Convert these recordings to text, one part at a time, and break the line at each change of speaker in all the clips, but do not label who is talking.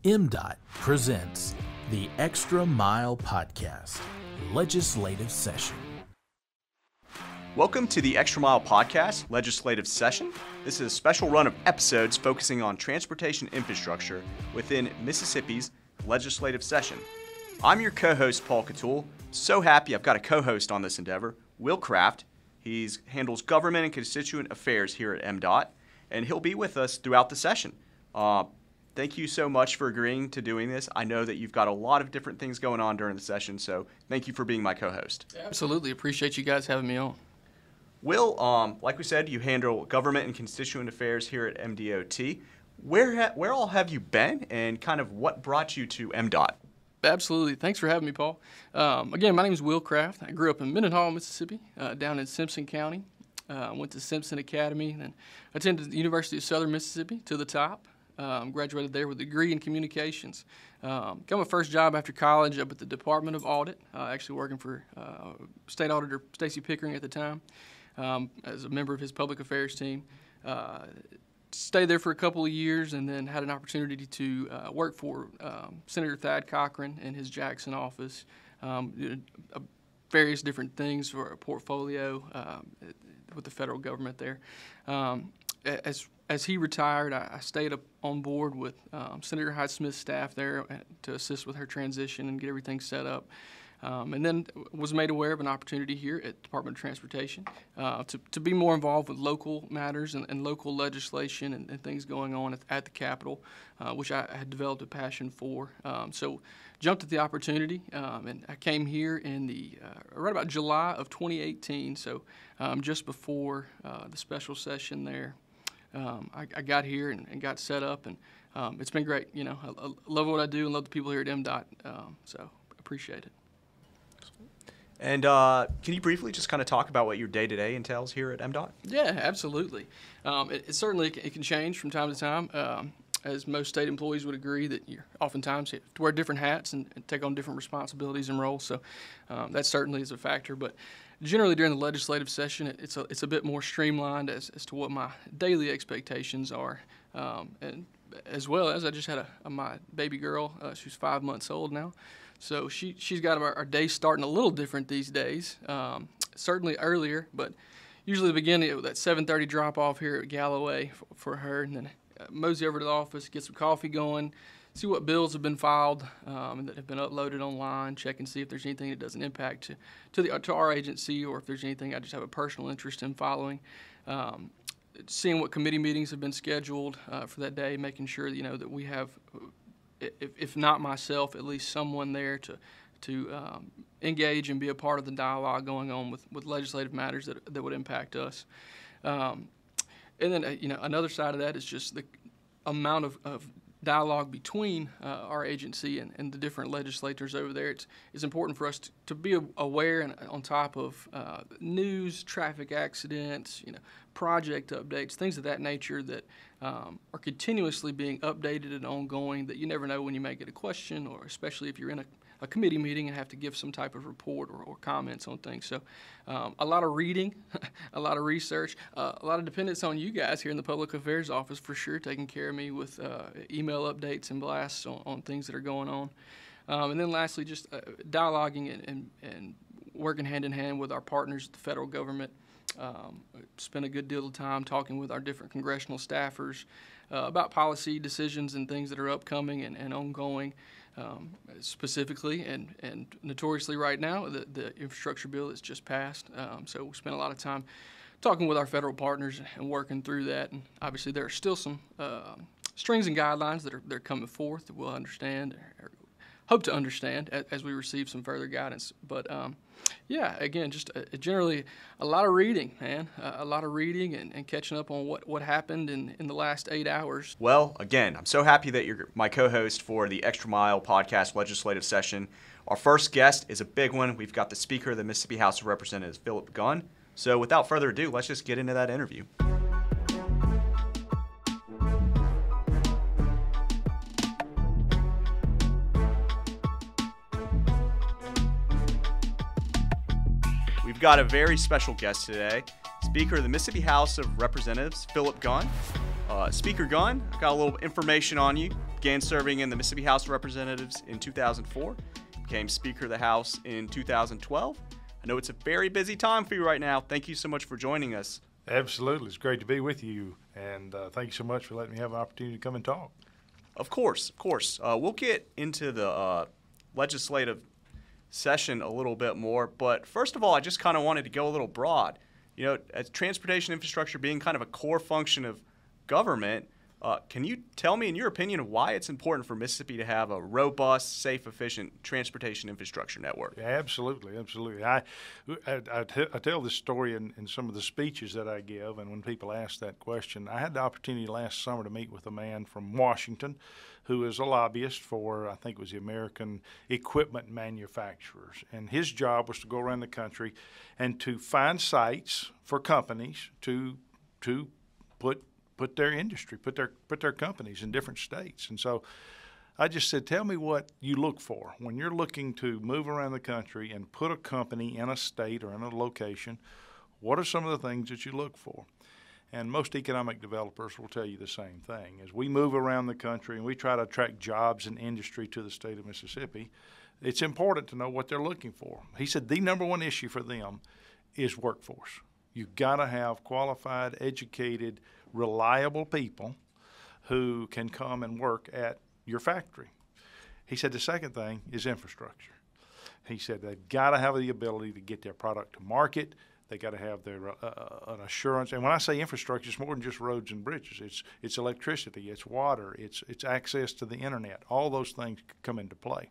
MDOT presents the Extra Mile Podcast, Legislative Session.
Welcome to the Extra Mile Podcast, Legislative Session. This is a special run of episodes focusing on transportation infrastructure within Mississippi's legislative session. I'm your co-host, Paul Catul. So happy I've got a co-host on this endeavor, Will Kraft. He handles government and constituent affairs here at MDOT, and he'll be with us throughout the session. Thank you so much for agreeing to doing this. I know that you've got a lot of different things going on during the session, so thank you for being my co-host.
Absolutely. Appreciate you guys having me on.
Will, like we said, you handle government and constituent affairs here at MDOT. Where all have you been, and kind of what brought you to MDOT?
Absolutely. Thanks for having me, Paul. Again, my name is Will Kraft. I grew up in Mendenhall, Mississippi, down in Simpson County. Went to Simpson Academy, and attended the University of Southern Mississippi to the top. Graduated there with a degree in communications. Got my first job after college up at the Department of Audit, actually working for State Auditor Stacey Pickering at the time, as a member of his public affairs team. Stayed there for a couple of years, and then had an opportunity to work for Senator Thad Cochran in his Jackson office, various different things for a portfolio with the federal government there. As he retired, I stayed up on board with Senator Hyde-Smith's staff there to assist with her transition and get everything set up. And then was made aware of an opportunity here at Department of Transportation to be more involved with local matters and local legislation and things going on at the Capitol, which I had developed a passion for. So jumped at the opportunity, and I came here in right about July of 2018, so just before the special session there. I got here and got set up, and it's been great. You know, I love what I do and love the people here at MDOT, so appreciate it.
And can you briefly just kind of talk about what your day-to-day entails here at MDOT?
Yeah, absolutely. It certainly can change from time to time. As most state employees would agree, that you oftentimes have to wear different hats and take on different responsibilities and roles. So that certainly is a factor. But generally during the legislative session, it's a bit more streamlined as to what my daily expectations are. And as well as I just had my baby girl. She's 5 months old now. So she's got our day starting a little different these days. Certainly earlier, but usually the beginning with that 7:30 drop off here at Galloway for her, and then mosey over to the office, get some coffee going, see what bills have been filed and that have been uploaded online, check and see if there's anything that doesn't impact to our agency, or if there's anything I just have a personal interest in following. Seeing what committee meetings have been scheduled for that day, making sure that we have, if not myself, at least someone there to engage and be a part of the dialogue going on with legislative matters that would impact us. And then, another side of that is just the amount of dialogue between our agency and the different legislators over there. It's important for us to be aware and on top of news, traffic accidents, project updates, things of that nature that are continuously being updated and ongoing, that you never know when you may get a question, or especially if you're in a committee meeting and have to give some type of report or comments on things. So a lot of reading, a lot of research, a lot of dependence on you guys here in the Public Affairs Office for sure, taking care of me with email updates and blasts on things that are going on. And then lastly, just dialoguing and working hand in hand with our partners at the federal government. Spent a good deal of time talking with our different congressional staffers about policy decisions and things that are upcoming and ongoing. Specifically and notoriously right now, the infrastructure bill that's just passed. So we spent a lot of time talking with our federal partners and working through that. And obviously there are still some strings and guidelines that are coming forth that we'll understand or hope to understand as we receive some further guidance. But yeah, again, just generally a lot of reading, man. A lot of reading and catching up on what happened in the last 8 hours.
Well, again, I'm so happy that you're my co-host for the Extra Mile Podcast Legislative Session. Our first guest is a big one. We've got the Speaker of the Mississippi House of Representatives, Philip Gunn. So without further ado, let's just get into that interview. We've got a very special guest today, Speaker of the Mississippi House of Representatives, Philip Gunn. Speaker Gunn, I've got a little information on you. Began serving in the Mississippi House of Representatives in 2004, became Speaker of the House in 2012. I know it's a very busy time for you right now. Thank you so much for joining us.
Absolutely. It's great to be with you, and thank you so much for letting me have an opportunity to come and talk.
Of course. We'll get into the legislative session a little bit more, but first of all, I just kind of wanted to go a little broad. You know, as transportation infrastructure being kind of a core function of government, can you tell me, in your opinion, why it's important for Mississippi to have a robust, safe, efficient transportation infrastructure network?
Yeah, absolutely. I tell this story in some of the speeches that I give, and when people ask that question, I had the opportunity last summer to meet with a man from Washington who is a lobbyist for, I think it was the American equipment manufacturers. And his job was to go around the country and to find sites for companies to put their industry, put their companies in different states. And so I just said, tell me what you look for when you're looking to move around the country and put a company in a state or in a location. What are some of the things that you look for? And most economic developers will tell you the same thing. As we move around the country and we try to attract jobs and industry to the state of Mississippi, it's important to know what they're looking for. He said the number one issue for them is workforce. You've got to have qualified, educated, reliable people who can come and work at your factory. He said the second thing is infrastructure. He said they've got to have the ability to get their product to market. They got to have their an assurance. And when I say infrastructure, it's more than just roads and bridges. It's electricity, it's water, it's access to the internet. All those things come into play.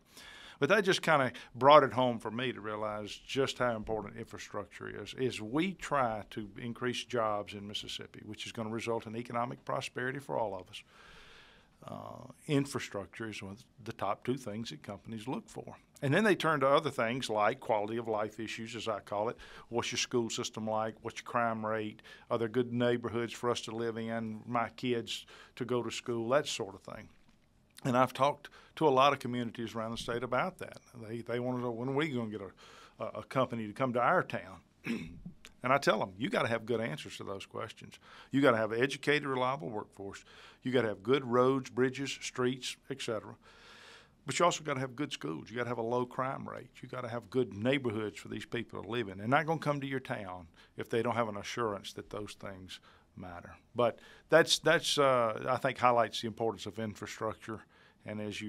But that just kind of brought it home for me to realize just how important infrastructure is we try to increase jobs in Mississippi, which is going to result in economic prosperity for all of us. Infrastructure is one of the top two things that companies look for. And then they turn to other things like quality of life issues, as I call it. What's your school system like? What's your crime rate? Are there good neighborhoods for us to live in, my kids to go to school, that sort of thing. And I've talked to a lot of communities around the state about that. They want to know, when are we going to get a company to come to our town? And I tell them, you got to have good answers to those questions. You got to have an educated, reliable workforce. You got to have good roads, bridges, streets, etc. But you also got to have good schools. You got to have a low crime rate. You got to have good neighborhoods for these people to live in. They're not going to come to your town if they don't have an assurance that those things matter. But that's I think highlights the importance of infrastructure. And as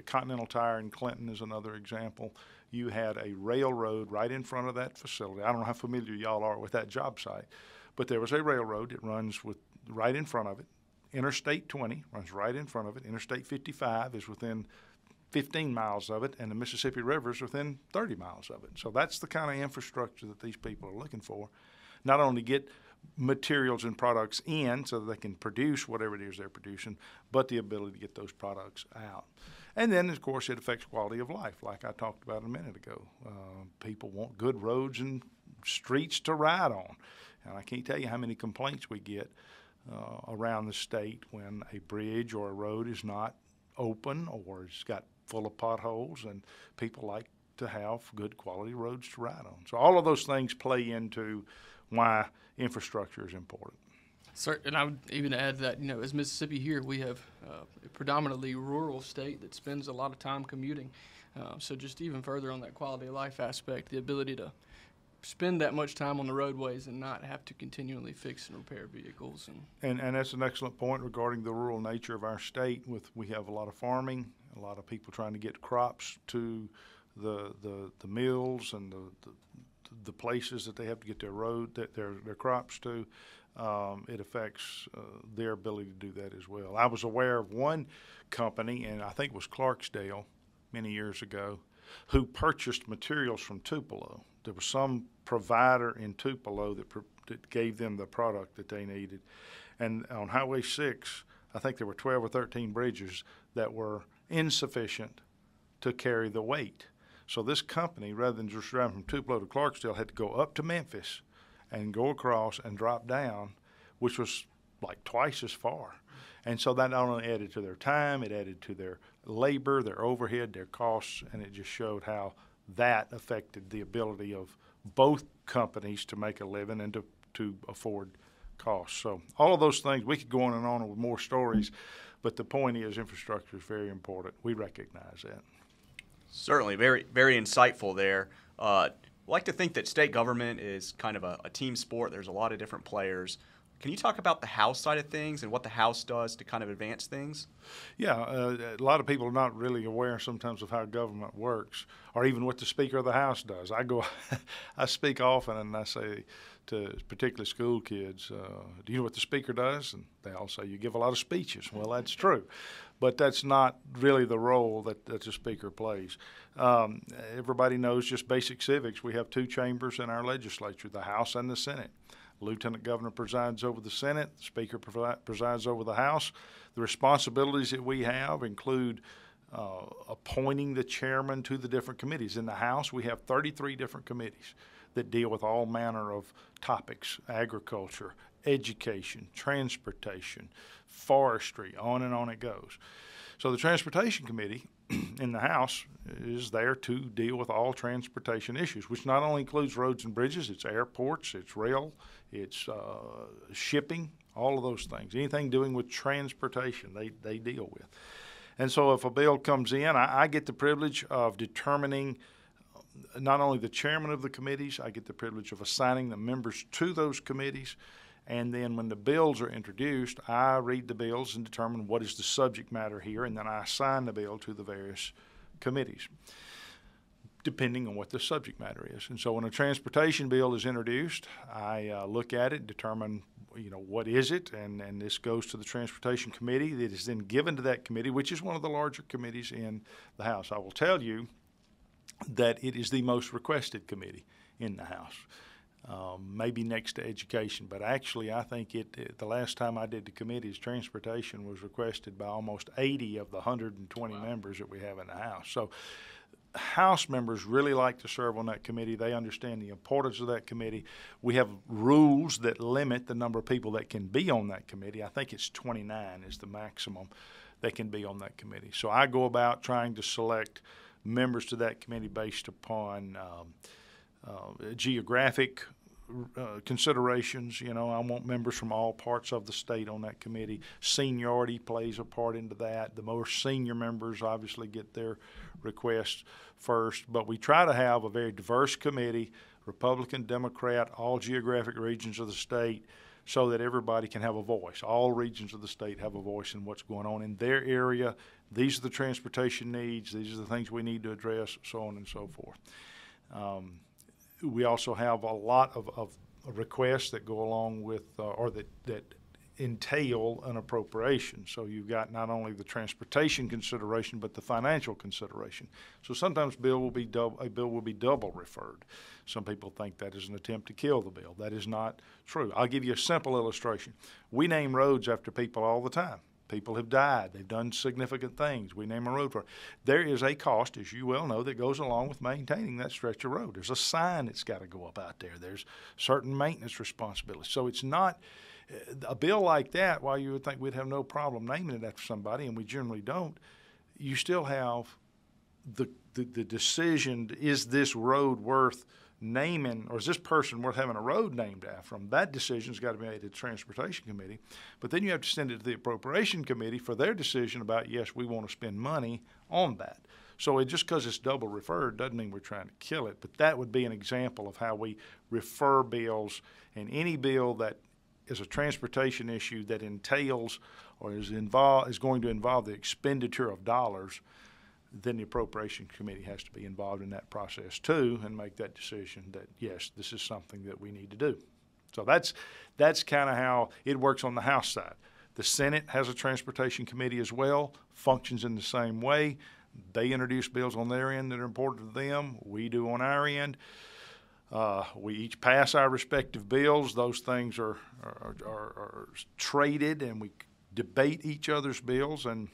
Continental Tire in Clinton is another example. You had a railroad right in front of that facility. I don't know how familiar y'all are with that job site, but there was a railroad that runs right in front of it. Interstate 20 runs right in front of it. Interstate 55 is within 15 miles of it, and the Mississippi River is within 30 miles of it. So that's the kind of infrastructure that these people are looking for. Not only get materials and products in so that they can produce whatever it is they're producing, but the ability to get those products out. And then, of course, it affects quality of life, like I talked about a minute ago. People want good roads and streets to ride on. And I can't tell you how many complaints we get around the state when a bridge or a road is not open or it's got full of potholes, and people like to have good quality roads to ride on. So all of those things play into why infrastructure is important.
And I would even add that, as Mississippi here, we have a predominantly rural state that spends a lot of time commuting. So just even further on that quality of life aspect, the ability to spend that much time on the roadways and not have to continually fix and repair vehicles.
And that's an excellent point regarding the rural nature of our state. We have a lot of farming, a lot of people trying to get crops to the mills and the places that they have to get their crops to. It affects their ability to do that as well. I was aware of one company, and I think it was Clarksdale many years ago, who purchased materials from Tupelo. There was some provider in Tupelo that gave them the product that they needed. And on Highway 6, I think there were 12 or 13 bridges that were insufficient to carry the weight. So this company, rather than just driving from Tupelo to Clarksdale, had to go up to Memphis and go across and drop down, which was like twice as far. And so that not only added to their time, it added to their labor, their overhead, their costs, and it just showed how that affected the ability of both companies to make a living and to afford costs. So all of those things, we could go on and on with more stories, But the point is, infrastructure is very important. We recognize that.
Certainly, very, very insightful there. I like to think that state government is kind of a team sport. There's a lot of different players. Can you talk about the House side of things and what the House does to kind of advance things?
Yeah, a lot of people are not really aware sometimes of how government works, or even what the Speaker of the House does. I speak often, and I say to particularly school kids, do you know what the Speaker does? And they all say, you give a lot of speeches. Well, that's true, but that's not really the role that the Speaker plays. Everybody knows just basic civics. We have two chambers in our legislature, the House and the Senate. Lieutenant Governor presides over the Senate. The Speaker presides over the House. The responsibilities that we have include appointing the chairman to the different committees. In the House, we have 33 different committees that deal with all manner of topics: agriculture, education, transportation, forestry, on and on it goes. So the Transportation Committee in the House is there to deal with all transportation issues, which not only includes roads and bridges, it's airports, it's rail, it's shipping, all of those things. Anything doing with transportation, they deal with. And so if a bill comes in, I get the privilege of determining not only the chairman of the committees, I get the privilege of assigning the members to those committees. And then when the bills are introduced, I read the bills and determine what is the subject matter here, and then I assign the bill to the various committees, depending on what the subject matter is. And so when a transportation bill is introduced, I look at it, determine, what is it, and this goes to the Transportation Committee. That is then given to that committee, which is one of the larger committees in the House. I will tell you that it is the most requested committee in the House. Maybe next to education, but actually I think the last time I did the committees, transportation was requested by almost 80 of the 120 members that we have in the House. So House members really like to serve on that committee. They understand the importance of that committee. We have rules that limit the number of people that can be on that committee. I think it's 29 is the maximum that can be on that committee. So I go about trying to select members to that committee based upon geographic considerations. I want members from all parts of the state on that committee. Seniority plays a part into that. The more senior members obviously get their requests first, but we try to have a very diverse committee, Republican, Democrat, all geographic regions of the state, so that everybody can have a voice. All regions of the state have a voice in what's going on in their area. These are the transportation needs. These are the things we need to address, so on and so forth. We also have a lot of requests that go along with or that entail an appropriation. So you've got not only the transportation consideration but the financial consideration. So sometimes a bill will be double referred. Some people think that is an attempt to kill the bill. That is not true. I'll give you a simple illustration. We name roads after people all the time. People have died. They've done significant things. We name a road for it. There is a cost, as you well know, that goes along with maintaining that stretch of road. There's a sign that's got to go up out there. There's certain maintenance responsibilities. So it's not a bill like that, while you would think we'd have no problem naming it after somebody, and we generally don't, you still have the decision, is this road worth naming, or is this person worth having a road named after them? That decision's got to be made at the Transportation Committee. But then you have to send it to the Appropriation Committee for their decision about, yes, we want to spend money on that. So just because it's double referred doesn't mean we're trying to kill it. But that would be an example of how we refer bills, and any bill that is a transportation issue that entails or is going to involve the expenditure of dollars, then the Appropriation Committee has to be involved in that process too and make that decision that, yes, this is something that we need to do. So that's kind of how it works on the House side. The Senate has a Transportation Committee as well, functions in the same way. They introduce bills on their end that are important to them. We do on our end. We each pass our respective bills. Those things are traded, and we debate each other's bills. And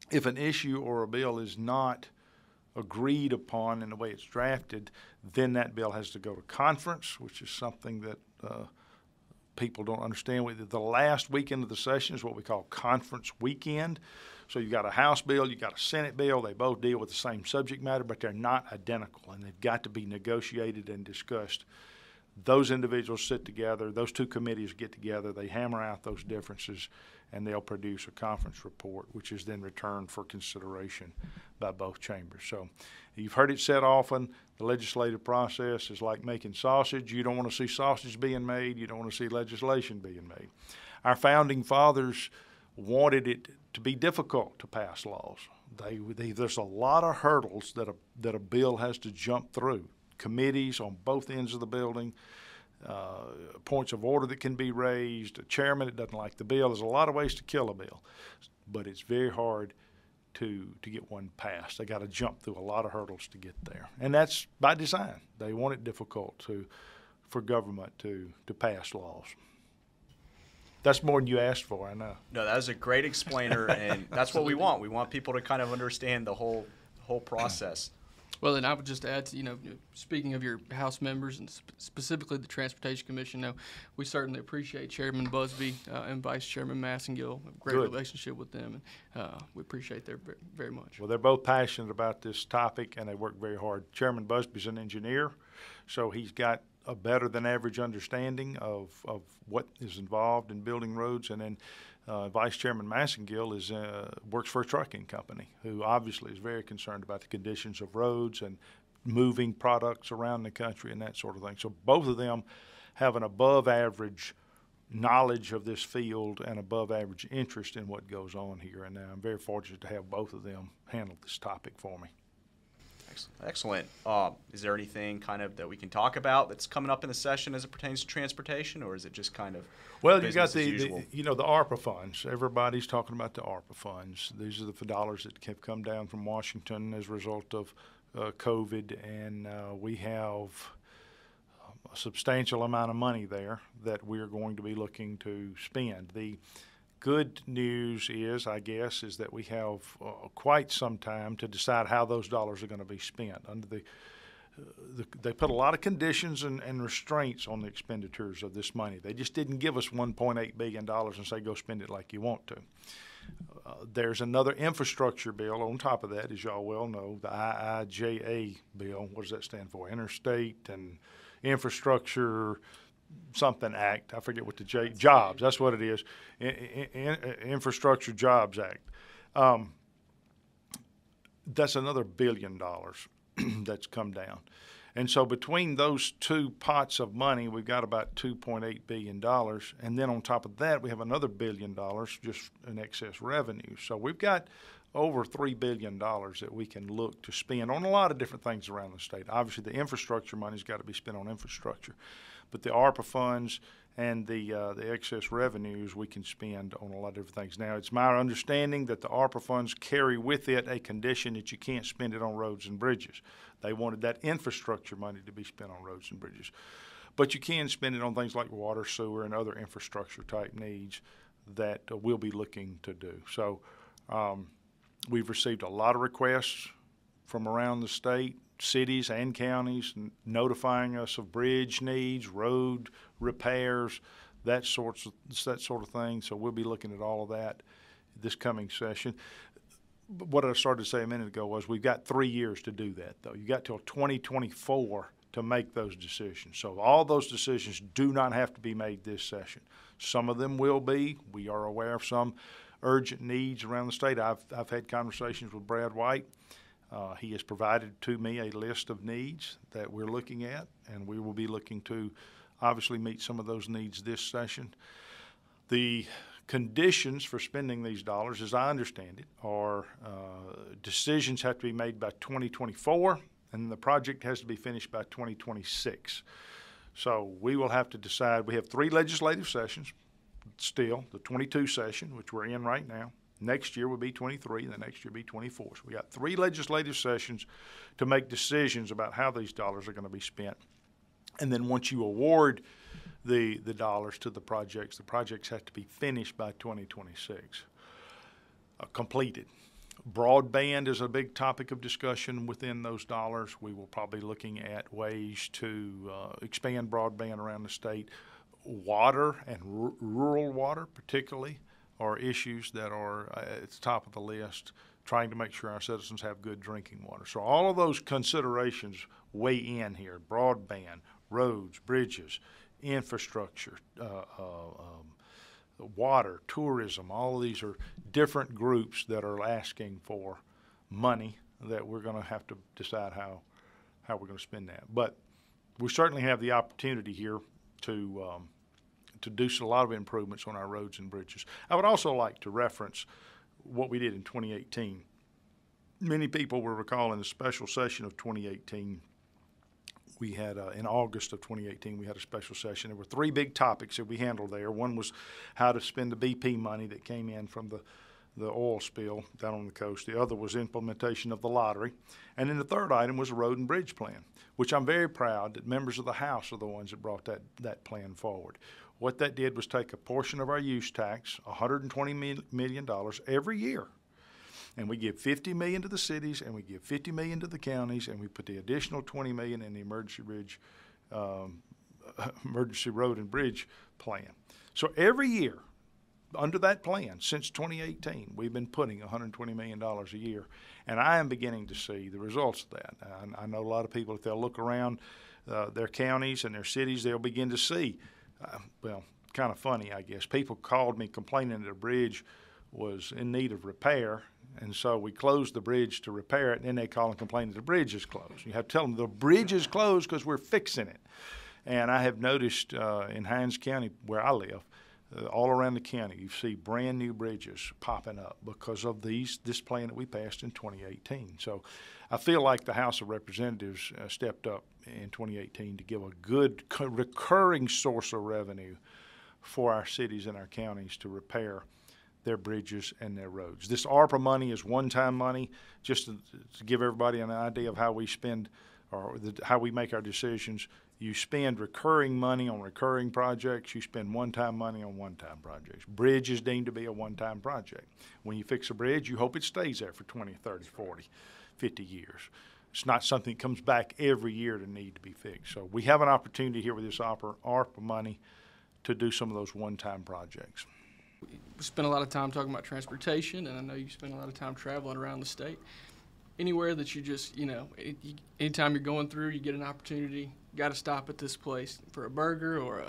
if an issue or a bill is not agreed upon in the way it's drafted, then that bill has to go to conference, which is something that people don't understand. The last weekend of the session is what we call conference weekend. So you've got a House bill, you've got a Senate bill. They both deal with the same subject matter, but they're not identical, and they've got to be negotiated and discussed those individuals sit together, those two committees get together, they hammer out those differences, and they'll produce a conference report, which is then returned for consideration by both chambers. So you've heard it said often, the legislative process is like making sausage. You don't want to see sausage being made. You don't want to see legislation being made. Our founding fathers wanted it to be difficult to pass laws. There's a lot of hurdles that a bill has to jump through. Committees on both ends of the building, points of order that can be raised, a chairman that doesn't like the bill. There's a lot of ways to kill a bill, but it's very hard to get one passed. They got to jump through a lot of hurdles to get there, and that's by design. They want it difficult for government to pass laws. That's more than you asked for, I know.
No, that was a great explainer, and that's what we want. We want people to kind of understand the whole process.
Well, and I would just add to, speaking of your House members and specifically the Transportation Commission, we certainly appreciate Chairman Busby and Vice Chairman Massengill. A great relationship with them, and we appreciate them very much.
Well, they're both passionate about this topic, and they work very hard. Chairman Busby's an engineer, so he's got a better than average understanding of what is involved in building roads, and then Vice Chairman Massengill works for a trucking company who obviously is very concerned about the conditions of roads and moving products around the country and that sort of thing. So both of them have an above average knowledge of this field and above average interest in what goes on here. And I'm very fortunate to have both of them handle this topic for me.
Excellent. Is there anything kind of that we can talk about that's coming up in the session as it pertains to transportation, or is it just kind of
you got the ARPA funds. Everybody's talking about the ARPA funds. These are the dollars that have come down from Washington as a result of COVID, and we have a substantial amount of money there that we're going to be looking to spend. The good news is, I guess, is that we have quite some time to decide how those dollars are going to be spent. Under they put a lot of conditions and restraints on the expenditures of this money. They just didn't give us $1.8 billion and say, go spend it like you want to. There's another infrastructure bill on top of that, as y'all well know, the IIJA bill. What does that stand for? Interstate and Infrastructure something Act. I forget what the Jobs. That's what it is. Infrastructure Jobs Act. That's another $1 billion that's come down. And so between those two pots of money, we've got about $2.8 billion. And then on top of that, we have another $1 billion just in excess revenue. So we've got over $3 billion that we can look to spend on a lot of different things around the state. Obviously, the infrastructure money's got to be spent on infrastructure. But the ARPA funds and the excess revenues we can spend on a lot of different things. Now, it's my understanding that the ARPA funds carry with it a condition that you can't spend it on roads and bridges. They wanted that infrastructure money to be spent on roads and bridges. But you can spend it on things like water, sewer, and other infrastructure type needs that we'll be looking to do. So we've received a lot of requests from around the state, cities and counties, notifying us of bridge needs, road repairs, that sort of thing. So we'll be looking at all of that this coming session. But what I started to say a minute ago was we've got 3 years to do that, though. You got till 2024 to make those decisions. So all those decisions do not have to be made this session. Some of them will be. We are aware of some urgent needs around the state. I've had conversations with Brad White. He has provided to me a list of needs that we're looking at, and we will be looking to obviously meet some of those needs this session. The conditions for spending these dollars, as I understand it, are decisions have to be made by 2024, and the project has to be finished by 2026. So we will have to decide. We have 3 legislative sessions still, the 22 session, which we're in right now. Next year will be 23, and the next year will be 24. So we got 3 legislative sessions to make decisions about how these dollars are going to be spent. And then once you award the dollars to the projects have to be finished by 2026, completed. Broadband is a big topic of discussion within those dollars. We will probably be looking at ways to expand broadband around the state. Water and rural water particularly are issues that are at the top of the list, trying to make sure our citizens have good drinking water. So all of those considerations weigh in here: broadband, roads, bridges, infrastructure, water, tourism. All of these are different groups that are asking for money that we're going to have to decide how we're going to spend that. But we certainly have the opportunity here to do a lot of improvements on our roads and bridges. I would also like to reference what we did in 2018. Many people will recall in the special session of 2018, we had, in August of 2018, we had a special session. There were three big topics that we handled there. One was how to spend the BP money that came in from the oil spill down on the coast. The other was implementation of the lottery. And then the third item was a road and bridge plan, which I'm very proud that members of the House are the ones that brought that plan forward. What that did was take a portion of our use tax, $120 million every year, and we give $50 million to the cities, and we give $50 million to the counties, and we put the additional $20 million in the emergency road and bridge plan. So every year, under that plan, since 2018, we've been putting $120 million a year, and I am beginning to see the results of that. I know a lot of people, if they'll look around their counties and their cities, they'll begin to see, kind of funny, I guess. People called me complaining that a bridge was in need of repair, and so we closed the bridge to repair it, and then they call and complain that the bridge is closed. You have to tell them the bridge is closed because we're fixing it. And I have noticed in Hinds County, where I live, all around the county, you see brand new bridges popping up because of this plan that we passed in 2018. So I feel like the House of Representatives stepped up in 2018 to give a good recurring source of revenue for our cities and our counties to repair their bridges and their roads. This ARPA money is one-time money, just to give everybody an idea of how we spend or how we make our decisions. You spend recurring money on recurring projects. You spend one-time money on one-time projects. Bridge is deemed to be a one-time project. When you fix a bridge, you hope it stays there for 20, 30, 40, 50 years. It's not something that comes back every year to need to be fixed. So we have an opportunity here with this ARPA money to do some of those one-time projects.
We spent a lot of time talking about transportation, and I know you spend a lot of time traveling around the state. Anywhere that you just, anytime you're going through, you get an opportunity, got to stop at this place for a burger or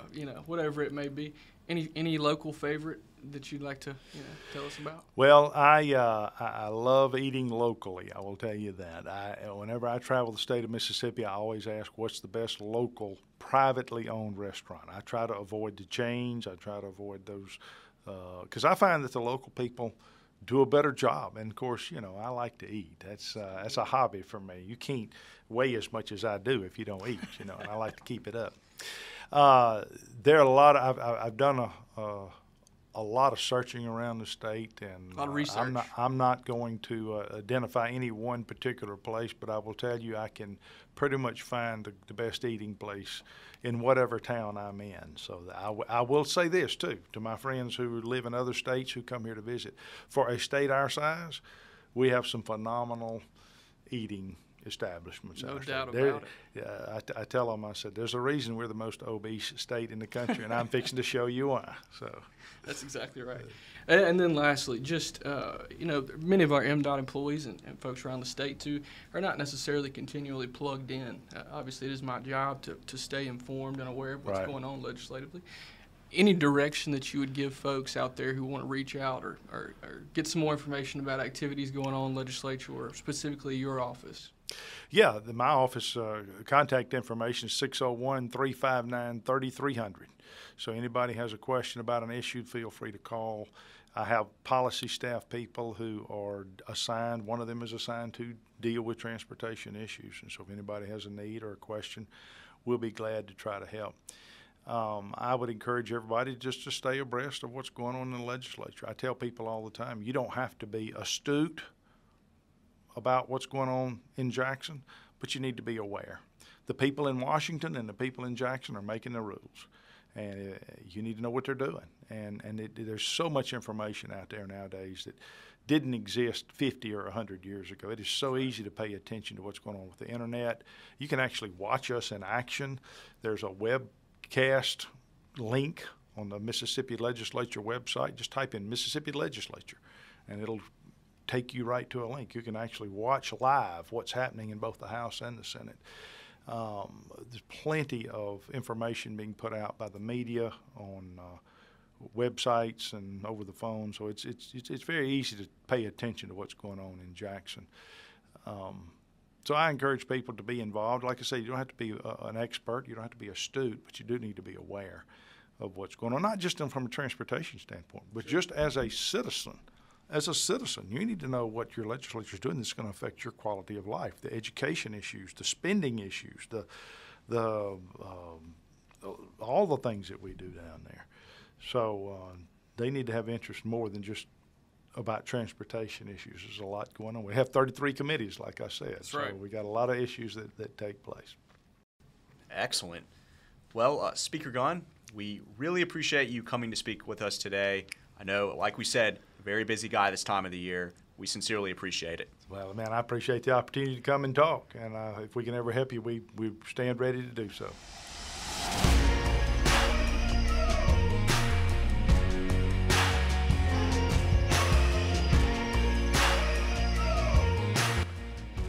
whatever it may be. Any local favorite that you'd like to tell us about?
Well, I love eating locally. I will tell you that. Whenever I travel the state of Mississippi, I always ask what's the best local privately owned restaurant. I try to avoid the chains. I try to avoid those because I find that the local people do a better job. And of course, I like to eat. That's a hobby for me. You can't weigh as much as I do if you don't eat, and I like to keep it up. There are a lot of, I've done a lot of searching around the state, and
a lot of research.
I'm not going to identify any one particular place, but I will tell you I can pretty much find the best eating place in whatever town I'm in. So I will say this too to my friends who live in other states who come here to visit. For a state our size, we have some phenomenal eating establishments.
No doubt about
it. I tell them, I said, there's a reason we're the most obese state in the country, and I'm fixing to show you why. So
that's exactly right. And then lastly, just, many of our MDOT employees and folks around the state, too, are not necessarily continually plugged in. Obviously, it is my job to stay informed and aware of what's going on legislatively. Any direction that you would give folks out there who want to reach out or get some more information about activities going on in legislature or specifically your office?
Yeah, my office contact information is 601-359-3300. So anybody has a question about an issue, feel free to call. I have policy staff people who are assigned, one of them is assigned to deal with transportation issues. And so if anybody has a need or a question, we'll be glad to try to help. I would encourage everybody just to stay abreast of what's going on in the legislature. I tell people all the time, you don't have to be astute about what's going on in Jackson, but you need to be aware. The people in Washington and the people in Jackson are making the rules, and you need to know what they're doing. And there's so much information out there nowadays that didn't exist 50 or 100 years ago. It is so easy to pay attention to what's going on with the internet. You can actually watch us in action. There's a webcast link on the Mississippi Legislature website. Just type in Mississippi Legislature, and it'll take you right to a link. You can actually watch live what's happening in both the House and the Senate. There's plenty of information being put out by the media on websites and over the phone, so it's very easy to pay attention to what's going on in Jackson. So I encourage people to be involved. Like I say, you don't have to be an expert, you don't have to be astute, but you do need to be aware of what's going on, not just from a transportation standpoint, but just as a citizen. As a citizen, you need to know what your legislature is doing that's going to affect your quality of life, the education issues, the spending issues, all the things that we do down there. So they need to have interest more than just about transportation issues. There's a lot going on. We have 33 committees, like I said.
That's right.
So we got a lot of issues that take place.
Excellent. Well, Speaker Gunn, we really appreciate you coming to speak with us today. I know, like we said, a very busy guy this time of the year. We sincerely appreciate it.
Well, man, I appreciate the opportunity to come and talk. And if we can ever help you, we stand ready to do so.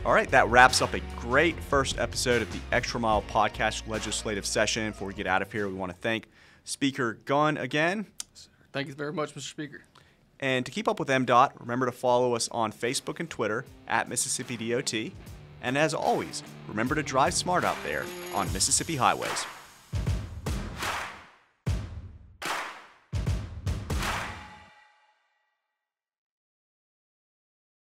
All right, that wraps up a great first episode of the Extra Mile Podcast legislative session. Before we get out of here, we want to thank Speaker Gunn again.
Thank you very much, Mr. Speaker.
And to keep up with MDOT, remember to follow us on Facebook and Twitter at Mississippi DOT. And as always, remember to drive smart out there on Mississippi highways.